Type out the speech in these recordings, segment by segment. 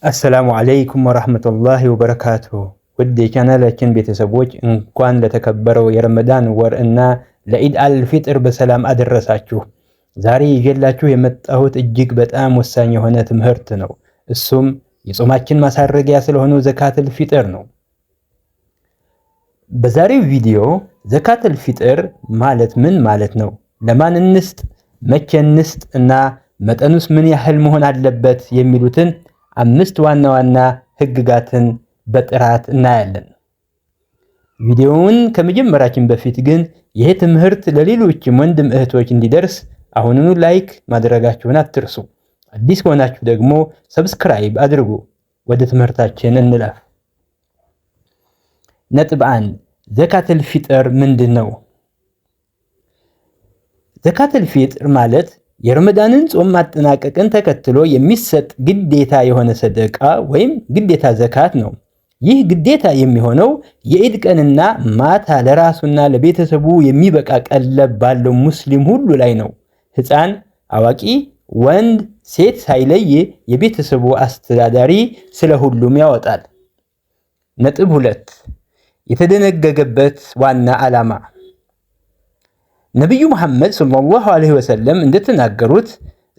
አሰላሙ አለይኩም ወራህመቱላሂ ወበረካቱሁ። ውድ የቻናላችን ቤተሰቦች እንኳን ለተከበረው የረመዳን ወር እና ለኢድ አልፊጥር በሰላም አደረሳችሁ። ዛሬ ይዤላችሁ የመጣሁት እጅግ በጣም ወሳኝ የሆነ ትምህርት ነው። እሱም የጾማችን ማሳረጊያ ስለሆነው ዘካተል ፊጥር ነው። በዛሬው ቪዲዮ ዘካተል ፊጥር ማለት ምን ማለት ነው፣ ለማን እንስጥ፣ መቼ እንስጥ እና መጠኑስ ምን ያህል መሆን አለበት የሚሉትን 5 ዋና ዋና ህግጋትን በጥራት እናያለን። ቪዲዮውን ከመጀመራችን በፊት ግን ይሄ ትምህርት ለሌሎችም ወንድም እህቶች እንዲደርስ አሁኑኑ ላይክ ማድረጋችሁን አትርሱ። አዲስ ከሆናችሁ ደግሞ ሰብስክራይብ አድርጉ። ወደ ትምህርታችን እንለፍ። ነጥብ 1 ዘካተል ፊጥር ምንድን ነው? ዘካተል ፊጥር ማለት የረመዳንን ጾም ማጠናቀቅን ተከትሎ የሚሰጥ ግዴታ የሆነ ሰደቃ ወይም ግዴታ ዘካት ነው። ይህ ግዴታ የሚሆነው የኢድ ቀንና ማታ ለራሱና ለቤተሰቡ የሚበቃ ቀለብ ባለው ሙስሊም ሁሉ ላይ ነው። ሕፃን፣ አዋቂ፣ ወንድ፣ ሴት ሳይለይ የቤተሰቡ አስተዳዳሪ ስለ ሁሉም ያወጣል። ነጥብ 2 የተደነገገበት ዋና ዓላማ ነብዩ መሐመድ ሰለላሁ ዐለይሂ ወሰለም እንደተናገሩት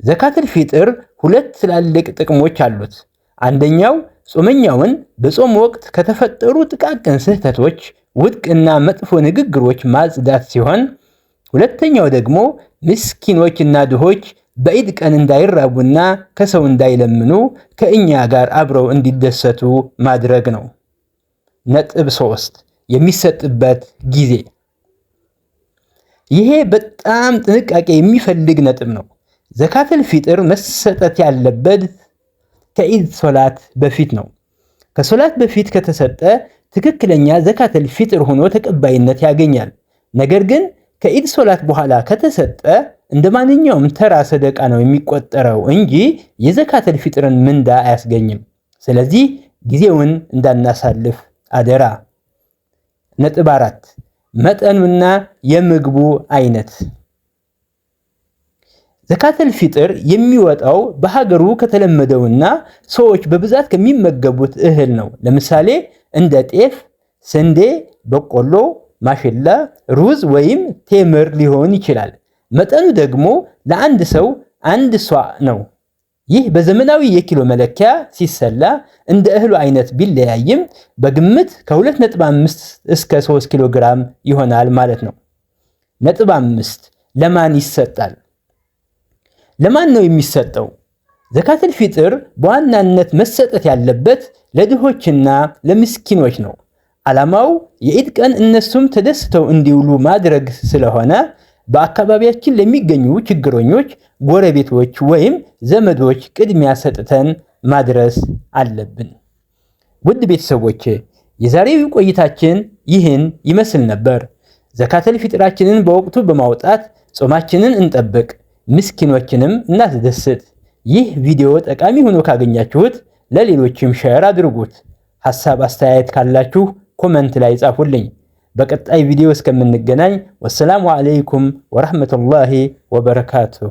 ዘካተል ፊጥር 2 ትላልቅ ጥቅሞች አሉት። አንደኛው ጾመኛውን በጾም ወቅት ከተፈጠሩ ጥቃቅን ስህተቶች፣ ውድቅና መጥፎ ንግግሮች ማጽዳት ሲሆን፣ ሁለተኛው ደግሞ ምስኪኖችና ድሆች በኢድ ቀን እንዳይራቡና ከሰው እንዳይለምኑ ከእኛ ጋር አብረው እንዲደሰቱ ማድረግ ነው። ነጥብ 3 የሚሰጥበት ጊዜ። ይሄ በጣም ጥንቃቄ የሚፈልግ ነጥብ ነው። ዘካተል ፊጥር መሰጠት ያለበት ከኢድ ሶላት በፊት ነው። ከሶላት በፊት ከተሰጠ ትክክለኛ ዘካተል ፊጥር ሆኖ ተቀባይነት ያገኛል። ነገር ግን ከኢድ ሶላት በኋላ ከተሰጠ እንደ ማንኛውም ተራ ሰደቃ ነው የሚቆጠረው እንጂ የዘካተል ፊጥርን ምንዳ አያስገኝም። ስለዚህ ጊዜውን እንዳናሳልፍ አደራ። ነጥብ 4 መጠኑና የምግቡ አይነት። ዘካተል ፊጥር የሚወጣው በሀገሩ ከተለመደውና ሰዎች በብዛት ከሚመገቡት እህል ነው። ለምሳሌ እንደ ጤፍ፣ ስንዴ፣ በቆሎ፣ ማሽላ፣ ሩዝ ወይም ቴምር ሊሆን ይችላል። መጠኑ ደግሞ ለአንድ ሰው 1 ሷዕ ነው። ይህ በዘመናዊ የኪሎ መለኪያ ሲሰላ እንደ እህሉ አይነት ቢለያይም በግምት ከ2.5 እስከ 3 ኪሎ ግራም ይሆናል ማለት ነው። ነጥብ 5 ለማን ይሰጣል? ለማን ነው የሚሰጠው? ዘካተል ፊጥር በዋናነት መሰጠት ያለበት ለድሆችና ለምስኪኖች ነው። ዓላማው የኢድ ቀን እነሱም ተደስተው እንዲውሉ ማድረግ ስለሆነ በአካባቢያችን ለሚገኙ ችግረኞች፣ ጎረቤቶች ወይም ዘመዶች ቅድሚያ ሰጥተን ማድረስ አለብን። ውድ ቤተሰቦቼ የዛሬው ቆይታችን ይህን ይመስል ነበር። ዘካተል ፊጥራችንን በወቅቱ በማውጣት ጾማችንን እንጠብቅ፣ ምስኪኖችንም እናስደስት። ይህ ቪዲዮ ጠቃሚ ሆኖ ካገኛችሁት ለሌሎችም ሼር አድርጉት። ሐሳብ አስተያየት ካላችሁ ኮመንት ላይ ጻፉልኝ። በቀጣይ ቪዲዮ እስከምንገናኝ ወሰላሙ አለይኩም ወራህመቱላሂ ወበረካቱሁ።